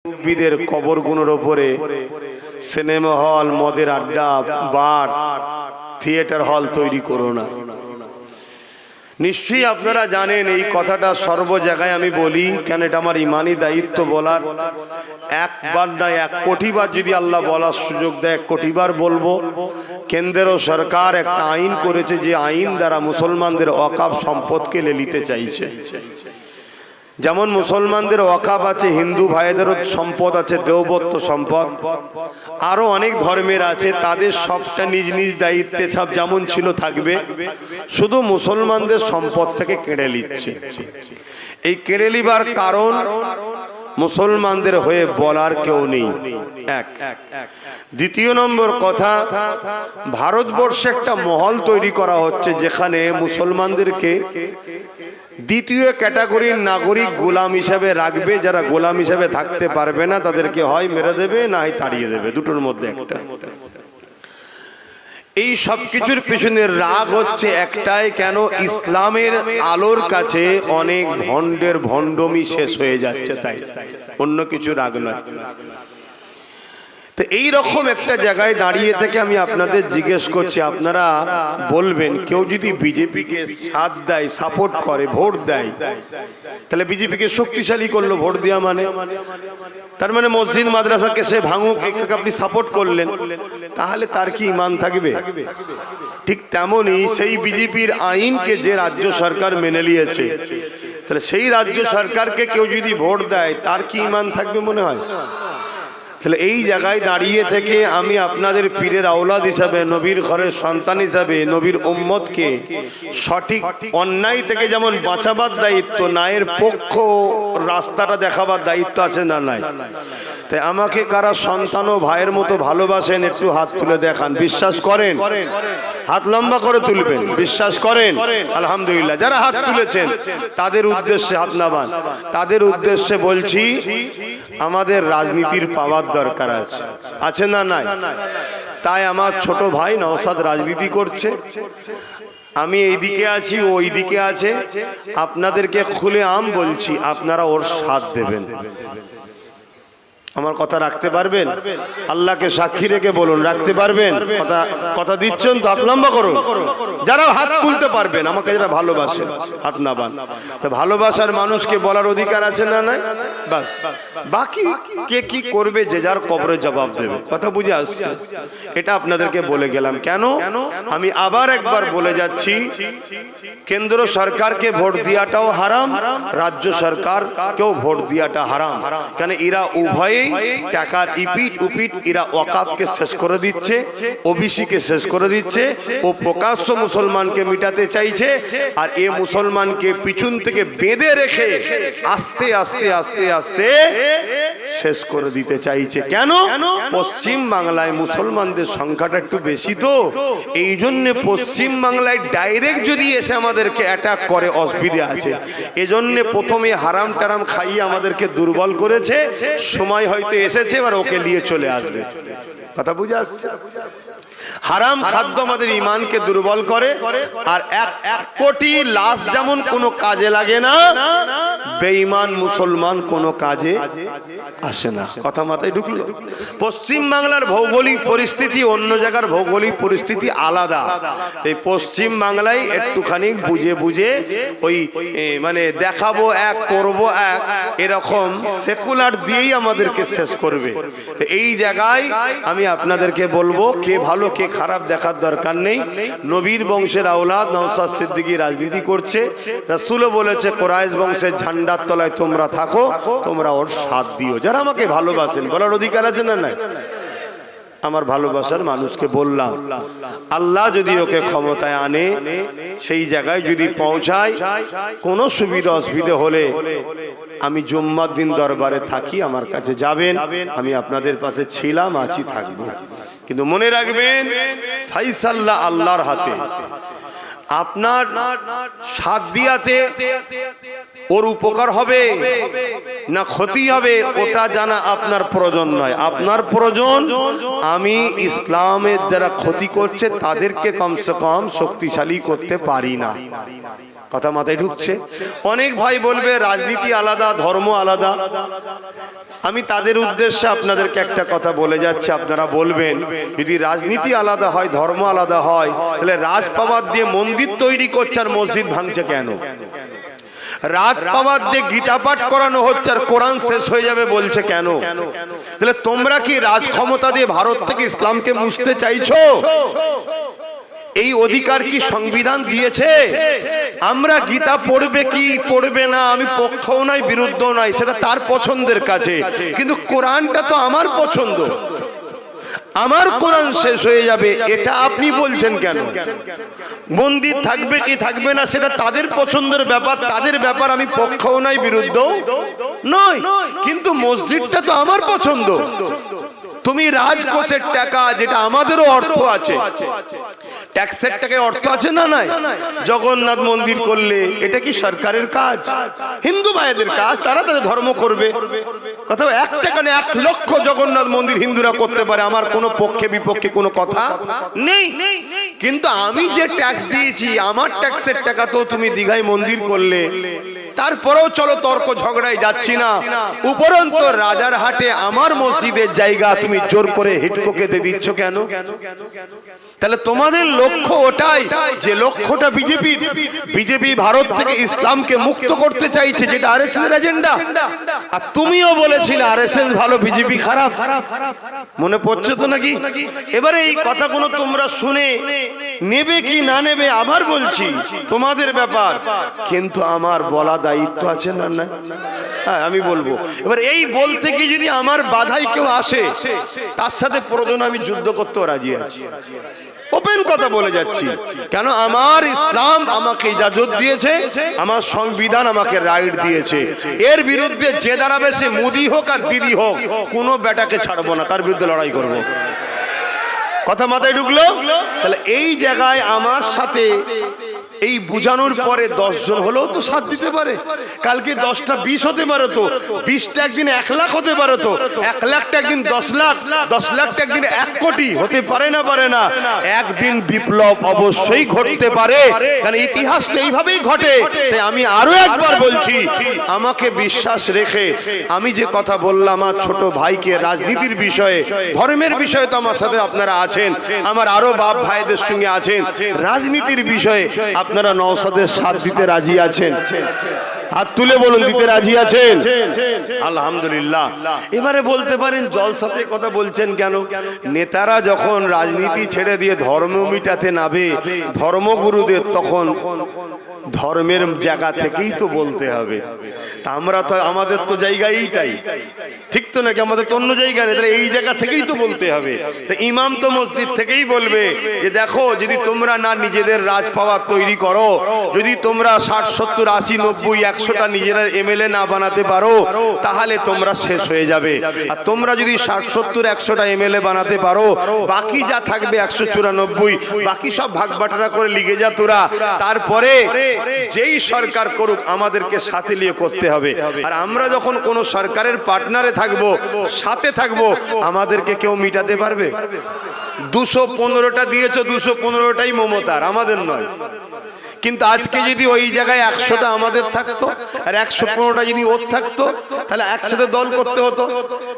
মুরব্বিদের কবরগুলোর ওপরে cinema hall, মদের আড্ডা, বার, থিয়েটার হল তৈরি করো না। নিশ্চয়ই আপনারা জানেন এই কথাটা সর্ব জায়গায় আমি বলি, কেন এটা আমার ইমানি দায়িত্ব বলার। একবার না 1 কোটিবার যদি আল্লাহ বলার সুযোগ দেয় 1 কোটিবার বলবো। কেন্দ্র সরকার একটা আইন করেছে, যে আইন দ্বারা মুসলমানদের ওয়াকফ সম্পদকে নিতে চাইছে। যেমন মুসলমানদের ওয়াকফ আছে, হিন্দু ভাইদেরও সম্পদ আছে, দেওবত্ত সম্পদ, আরো অনেক ধর্মের আছে, তাদের সবটা নিজ নিজ দায়িত্বে সব যেমন ছিল থাকবে, শুধু মুসলমানদের সম্পদটাকে কেড়ে নিচ্ছে। এই কেড়ে নিবার কারণ মুসলমানদের হয়ে বলার কেউ নেই, এক। দ্বিতীয় নম্বর কথা, ভারতবর্ষে একটা মহল তৈরি করা হচ্ছে যেখানে মুসলমানদেরকে দ্বিতীয় ক্যাটাগরির নাগরিক গোলাম হিসাবে রাখবে। যারা গোলাম হিসাবে থাকতে পারবে না তাদেরকে হয় মেরে দেবে, না হয় তাড়িয়ে দেবে, দুটোর মধ্যে একটা। এই সব কিছুর পেছনে রাগ হচ্ছে একটাই, কেন ইসলামের আলোর কাছে অনেক ভণ্ডের ভণ্ডমি শেষ হয়ে যাচ্ছে, তাই অন্য কিছু রাগ নয়। তো এই রকম একটা জায়গায় দাঁড়িয়ে থেকে আমি আপনাদের জিজ্ঞেস করছি, আপনারা বলবেন কেউ যদি বিজেপিকে সাথ দেয়, সাপোর্ট করে, ভোট দেয়, তাহলে বিজেপিকে শক্তিশালী করলো ভোট দেওয়া মানে? তার মানে মসজিদ মাদ্রাসাকে সে ভাঙুক, আপনি সাপোর্ট করলেন, তাহলে তার কি ঈমান থাকবে? ঠিক তেমনই সেই বিজেপির আইনকে যে রাজ্য সরকার মেনে নিয়েছে, তাহলে সেই রাজ্য সরকারকে কেউ যদি ভোট দেয় তার কি ঈমান থাকবে মনে হয়? তাহলে এই জায়গায় দাঁড়িয়ে থেকে আমি আপনাদের পীরের আওলাদ হিসাবে, নবীর ঘরের সন্তান হিসাবে, নবীর উম্মতকে সঠিক অন্যায় থেকে যেমন বাঁচাবার দায়িত্ব, ন্যায়ের পক্ষ রাস্তাটা দেখাবার দায়িত্ব আছে না নাই? তাই আমাকে কারা সন্তান ও ভাইয়ের মতো ভালোবাসেন একটু হাত তুলে দেখান। বিশ্বাস করেন? হাত লম্বা করে তুলবেন। বিশ্বাস করেন? আলহামদুলিল্লাহ। যারা হাত তুলেছেন তাদের উদ্দেশ্যে হাত নামান। তাদের উদ্দেশ্যে বলছি, আমাদের রাজনীতির পাওয়ার দরকার আছে, আছে না নাই? তাই আমার ছোট ভাই নওশাদ রাজনীতি করছে, আমি এইদিকে আছি, ও ওইদিকে আছে। আপনাদেরকে খুলে আম বলছি, আপনারা ওর সাথ দেবেন। আমার কথা রাখতে পারবেন? আল্লাহকে সাক্ষী রেখে বলুন, রাখতে পারবেন? কথা দিচ্ছেন তো? হাত লম্বা করুন যারা হাত তুলতে পারবেন, আমাকে যারা ভালোবাসেন হাত নামান। তো ভালোবাসার মানুষকে বলার অধিকার আছে না নাই? বাস, বাকি কে কি করবে যে যার কবরে জবাব দেবে। কথা বুঝে আসছে? এটা আপনাদেরকে বলে গেলাম। কেন? আমি আবার একবার বলে যাচ্ছি, কেন্দ্র সরকারকে ভোট দেওয়াটাও হারাম, রাজ্য সরকারকেও ভোট দেওয়াটা হারাম। কেন? এরা উভয়ে টাকার ইপিট উপিট, এরা ওয়াকফকে শেষ করে দিচ্ছে, ওবিসিকে শেষ করে দিচ্ছে। ও প্রকাশ্য মুসলমানকে মিটাতে চাইছে, আর এ মুসলমানকে পিছন থেকে বেঁধে রেখে আস্তে আস্তে আস্তে আস্তে শেষ করে দিতে চাইছে। কেন? পশ্চিম বাংলায় মুসলমানদের সংখ্যাটা একটু বেশি, তো এই জন্য পশ্চিম বাংলায় ডাইরেক্ট যদি এসে আমাদেরকে অ্যাটাক করে অসুবিধা আছে। এজন্য প্রথমে হারাম টারাম খাইয়ে আমাদেরকে দুর্বল করেছে, সময় হয়তো এসেছে এবার ওকে নিয়ে চলে আসবে। কথা বুঝে আসছে? হারাম খাদ্য আমাদের ঈমানকে দুর্বল করে, আর 1 কোটি লাশ যেমন কোনো কাজে লাগে না, বেঈমান মুসলমান কোনো কাজে আসে না। কথা মাথায় ঢুকলো? পশ্চিম বাংলার ভৌগোলিক পরিস্থিতি অন্য জায়গার ভৌগোলিক পরিস্থিতি আলাদা। এই পশ্চিম বাংলায় একটুখানি বুঝে বুঝে ওই মানে দেখাবো এক, করবো এক, এরকম সেকুলার দিয়েই আমাদেরকে শেষ করবে। তো এই জায়গায় আমি আপনাদেরকে বলবো, কে ভালো কে খারাপ দেখার দরকার নেই। নবীর বংশের আওলাদ নওশাদ সিদ্দিকী রাজনীতি করছে, রাসূলও বলেছে কুরাইশ বংশের ঝান্ডার তলায় তোমরা থাকো, তোমরা ওর সাথ দিও। যারা আমাকে ভালোবাসেন, বলার অধিকার আছে না নাই? আমার ভালোবাসার মানুষকে বললাম, আল্লাহ যদি ওকে ক্ষমতায় আনে, সেই জায়গায় যদি পৌঁছায়, কোনো সুবিধা অসুবিধা হলে আমি জুম্মার দিন দরবারে থাকি, আমার কাছে যাবেন, আমি আপনাদের পাশে ছিলাম, আছি, থাকবো। কিন্তু মনে রাখবেন, ফাইসাল্লা আল্লাহর হাতে। আপনার সাথ দিয়াতে ওর উপকার হবে না ক্ষতি হবে ওটা জানা আপনার প্রয়োজন নয়। আপনার প্রয়োজন আমি ইসলামের যারা ক্ষতি করছে তাদেরকে কমসে কম শক্তিশালী করতে পারি না। কথা মাথায় ঢুকছে? অনেক ভাই বলবে রাজনীতি আলাদা, ধর্ম আলাদা। আমি তাদের উদ্দেশ্যে আপনাদেরকে একটা কথা বলে যাচ্ছি, আপনারা বলবেন যদি রাজনীতি আলাদা হয়, ধর্ম আলাদা হয়, তাহলে রাজ পাওয়ার দিয়ে মন্দির তৈরি করছে আর মসজিদ ভাঙছে কেন? রাত পাওয়ার দিয়ে গীতা পাঠ করানো হচ্ছে আর কোরআন শেষ হয়ে যাবে বলছে কেন? তাহলে তোমরা কি রাজ ক্ষমতা দিয়ে ভারত থেকে ইসলামকে মুছতে চাইছো? এই অধিকার কি সংবিধান দিয়েছে? আমরা গীতা পড়বে কি পড়বে না আমি পক্ষও নাই বিরুদ্ধও নাই, সেটা তার পছন্দের কাছে, কিন্তু কোরআনটা তো আমার পছন্দ, আমার কোরআন শেষ হয়ে যাবে এটা আপনি বলছেন কেন? মন্দির থাকবে কি থাকবে না সেটা তাদের পছন্দের ব্যাপার, তাদের ব্যাপার, আমি পক্ষও নাই বিরুদ্ধও নয়, কিন্তু মসজিদটা তো আমার পছন্দ। তুমি রাজকোষের টাকা, যেটা আমাদেরও অর্থ আছে, ট্যাক্সের টাকায় অর্থ আছে না নাই? জগন্নাথ মন্দির করলে এটা কি সরকারের কাজ? হিন্দু ভাইদের কাজ, তারা তাদের ধর্ম করবে। কথা 1 টাকা না 1 লক্ষ জগন্নাথ মন্দির হিন্দুরা করতে পারে, আমার কোনো পক্ষে বিপক্ষে কোনো কথা নেই। কিন্তু আমি যে ট্যাক্স দিয়েছি, আমার ট্যাক্সের টাকা তো তুমি দীঘায় মন্দির করলে, তারপরেও চলো তর্ক ঝগড়ায় যাচ্ছি না, উপরন্তু রাজার হাটে আমার মসজিদের জায়গা তুমি জোর করে হিটকোকে দিয়ে দিচ্ছ কেন? তাহলে তোমাদের লক্ষ্য ওটাই, যে লক্ষ্যটা বিজেপি ভারত থেকে ইসলামকে মুক্ত করতে চাইছে, যেটা আরএসএস এর এজেন্ডা। আর তুমিও বলেছিলে আরএসএস ভালো বিজেপি খারাপ, মনে পড়ছে তো নাকি? এবারে এই কথাগুলো তোমরা শুনে নেবে কি না নেবে আবার বলছি তোমাদের ব্যাপার, কিন্তু আমার বলা দায়িত্ব আছে না? না, হ্যাঁ আমি বলবো। এবার এই বলতে কি যদি আমার বাধাই কেউ আসে, তার সাথে প্রয়োজন আমি যুদ্ধ করতেও রাজি আছি, ওপেন কথা বলে যাচ্ছি। কেন? আমার ইসলাম আমাকে ইজাজত দিয়েছে, আমার সংবিধান আমাকে রাইট দিয়েছে। এর বিরুদ্ধে যে দাঁড়াবে সে মোদি হোক আর দিদি হোক, কোনো বেটাকে ছাড়বো না, তার বিরুদ্ধে লড়াই করব। কথা মাথায় ঢুকলো? তাহলে এই জায়গায় আমার সাথে এই বুঝানোর পরে 10 জন হলেও তো সাথ দিতে পারে। কালকে 10টা 20 হতে পারে, তো 20টা একদিন 1 লাখ হতে পারে, তো 1 লাখটা একদিন 10 লাখ, 10 লাখটা একদিন 1 কোটি হতে পারে না? পারে না? একদিন বিপ্লব অবশ্যই ঘটতে পারে, কারণ ইতিহাস তো এইভাবেই ঘটে। তাই আমি আরো একবার বলছি, আমাকে বিশ্বাস রেখে আমি যে কথা বললাম, আমার ছোট ভাইকে রাজনীতির বিষয়ে, ধর্মের বিষয়ে তো আমার সাথে আপনারা আছেন, আমার আরো বাপ ভাইদের সঙ্গে আছেন, রাজনীতির বিষয়ে আপনারা নওশাদের সাথ দিতে রাজি আছেন? হাত তুলে বলুন, দিতে রাজি আছেন? আলহামদুলিল্লাহ। এবারে বলতে পারেন জলসাতে কথা বলছেন কেন? নেতারা যখন রাজনীতি ছেড়ে দিয়ে ধর্ম মিটাতে নাবে ধর্মগুরুদের, তখন ধর্মের জায়গা থেকেই তো বলতে হবে। তা আমরা তো, আমাদের তো জায়গা এইটাই, ঠিক তো নাকি? আমাদের তো অন্য জায়গা নেই, তাহলে এই জায়গা থেকেই তো বলতে হবে। তো ইমাম তো মসজিদ থেকেই বলবে যে দেখো, যদি তোমরা না নিজেদের রাজ পাওয়ার তৈরি করো, যদি তোমরা 60, 70, 80, 90, 100টা নিজেরা এমএলএ না বানাতে পারো, তাহলে তোমরা শেষ হয়ে যাবে। আর তোমরা যদি 60, 70, 100টা এমএলএ বানাতে পারো, বাকি যা থাকবে 194, বাকি সব ভাগ বাটোয়ারা করে লিগে যা তোরা, তারপরে যেই সরকার করুক আমাদেরকে সাথে নিয়ে করতে হবে। আর আমরা যখন কোন সরকারের পার্টনারে থাকবো, সাথে থাকবো, আমাদেরকে কেউ মিটাতে পারবে? 215টা দিয়েছো, 215টাই মমতার, আমাদের নয়। কিন্তু আজকে যদি ওই জায়গায় 100টা আমাদের থাকতো আর 115টা যদি ওর থাকতো, তাহলে একসাথে দল করতে হতো।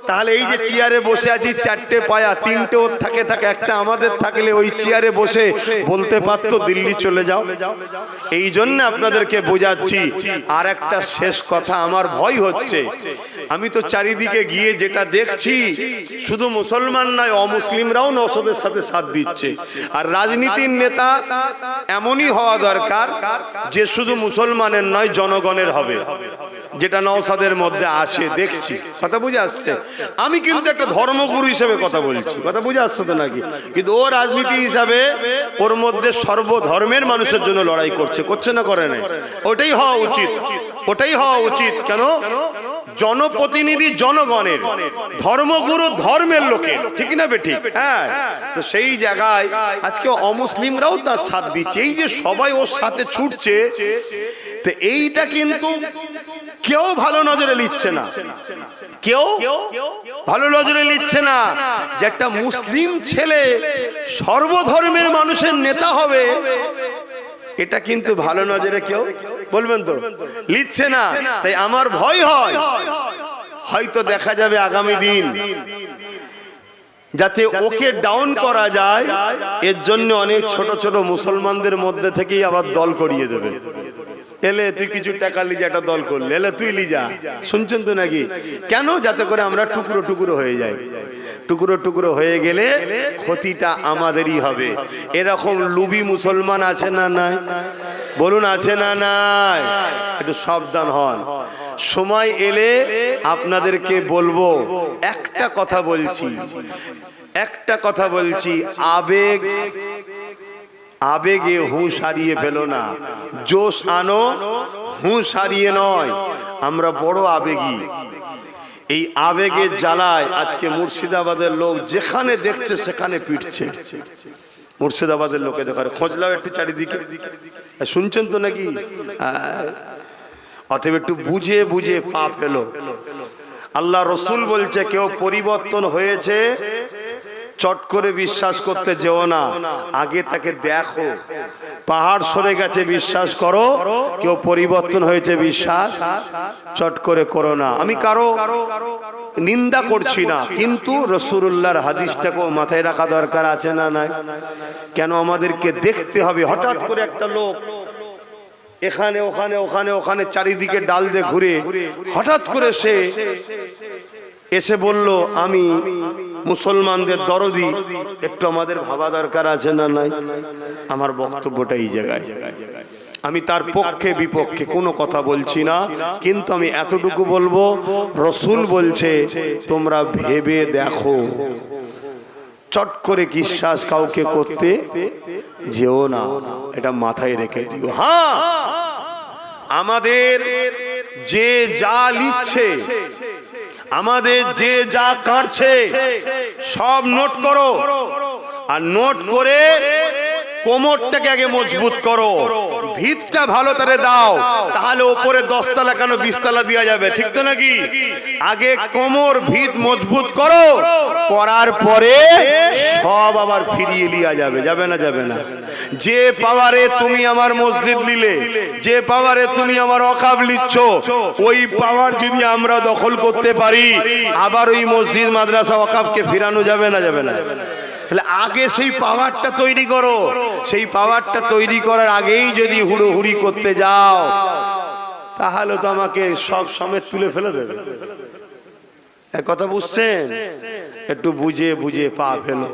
তাহলে এই যে চেয়ারে বসে আছি, 4টে পায়া, 3টে ওর থাকে, একটা আমাদের থাকলে ওই চেয়ারে বসে বলতে পারতো দিল্লি চলে যাও। এই জন্য আপনাদেরকে বোঝাচ্ছি। আর একটা শেষ কথা, আমার ভয় হচ্ছে, আমি তো চারিদিকে গিয়ে যেটা দেখছি, শুধু মুসলমান নয়, অমুসলিমরাও নওশাদের সাথে সাথ দিচ্ছে। আর রাজনীতির নেতা এমনই হওয়া দরকার যে শুধু মুসলমানের নয়, জনগণের হবে, যেটা নওশাদের মধ্যে আছে, দেখছি। কথা বুঝে আসছে? আমি কিন্তু একটা ধর্মগুরু হিসেবে কথা বলছি, কথা বুঝে আসছে তো নাকি? কিন্তু ও রাজনীতি হিসাবে ওর মধ্যে সর্বধর্মের মানুষের জন্য লড়াই করছে না, করে না? ওটাই হওয়া উচিত, ওটাই হওয়া উচিত। কেন? জনপ্রতিনিধি জনগণের, ধর্মগুরু ধর্মের লোকের, ঠিক না বেঠিক? হ্যাঁ। তো সেই জায়গায় আজকে অমুসলিমরাও তার সাথ দিচ্ছে। এই যে সবাই ওর সাথে ছুটছে, তো এইটা কিন্তু কেউ ভালো নজরে নিচ্ছে না, কেউ ভালো নজরে নিচ্ছে না যে একটা মুসলিম ছেলে সর্বধর্মের মানুষের নেতা হবে, এটা কিন্তু ভালো নজরে কেউ বলবেন তো লিখছে না। তাই আমার ভয় হয়, হয়তো দেখা যাবে আগামী দিন যাতে ওকে ডাউন করা যায়, এর জন্য অনেক ছোট ছোট মুসলমানদের মধ্যে থেকেই আবার দল করিয়ে দেবে। এলে তুই কিছু টাকা লিজা, একটা দল করলে, এলে তুই লিজা, শুনছেন তো নাকি? কেন? যাতে করে আমরা টুকরো টুকরো হয়ে যাই। টুকরো টুকরো হয়ে গেলে ক্ষতিটা আমাদেরই হবে। এরকম লুবি মুসলমান আছে না নাই? বলুন আছে না নাই? একটু সাবধান হন। সময় এলে আপনাদেরকে বলবো। একটা কথা বলছি, আবেগে হুঁশ হারিয়ে ফেলো না, জোশ আনো, হুঁশ হারিয়ে নয়। আমরা বড় আবেগী, এই আবেগের জ্বালায় আজকে মুর্শিদাবাদের লোক যেখানে দেখছে সেখানে পিটছে। মুর্শিদাবাদের লোকে দেখার খোঁজ লাও একটু চারিদিকে, শুনছেন তো নাকি? অতএব একটু বুঝে বুঝে পা ফেলো। আল্লাহ রসুল বলছে কেউ পরিবর্তন হয়েছে চট করে বিশ্বাস করতে যেও না, আগে তাকে দেখো। পাহাড় সরে গেছে বিশ্বাস করো, কেউ পরিবর্তন হয়েছে বিশ্বাস চট করে করো না। আমি কারো নিন্দা করছি না, কিন্তু রাসূলুল্লাহর হাদিসটাকেও মাথায় রাখা দরকার আছে না নাই? কেন আমাদেরকে দেখতে হবে? হঠাৎ করে একটা লোক এখানে ওখানে ওখানে ওখানে চারিদিকে ডাল দিয়ে ঘুরে হঠাৎ করে সে এসে বলল আমি মুসলমানদের দরদি, একটু আমাদের ভাবা দরকার আছে না নাই? আমার বক্তব্যটা এই জায়গায়। আমি তার পক্ষে বিপক্ষে কোনো কথা বলছি না, কিন্তু আমি এতটুকু বলবো, রসুল বলছে তোমরা ভেবে দেখো, চট করে বিশ্বাস কাউকে করতে যেও না, এটা মাথায় রেখে দিও। হ্যাঁ, আমাদের যে যা লিখছে, আমাদের যে যা কাটছে সব নোট করো, আর নোট করে কোমরটাকে আগে মজবুত করো, ভিতটা ভালো করে দাও, তাহলে উপরে 10 তলা কেন 20 তলা দেওয়া যাবে, ঠিক তো নাকি? আগে কোমর ভিত মজবুত করো, করার পরে সব আবার ফিরিয়ে লিয়া যাবে। যাবে না? যাবে না। যে পাওয়ারে তুমি আমার মসজিদ নিলে, যে পাওয়ারে তুমি আমার ওয়াকফ লিচ্ছ, ওই পাওয়ার যদি আমরা দখল করতে পারি, আবার ওই মসজিদ মাদ্রাসা ওয়াকফকে ফিরানো যাবে না? যাবে না? তাহলে আগে সেই পাওয়ারটা তৈরি করো। সেই পাওয়ারটা তৈরি করার আগেই যদি হুড়োহুড়ি করতে যাও, তাহলে তো আমাকে সব সমেত তুলে ফেলে দেবে। এক কথা বুঝছেন? একটু বুঝে বুঝে পা ফেলো।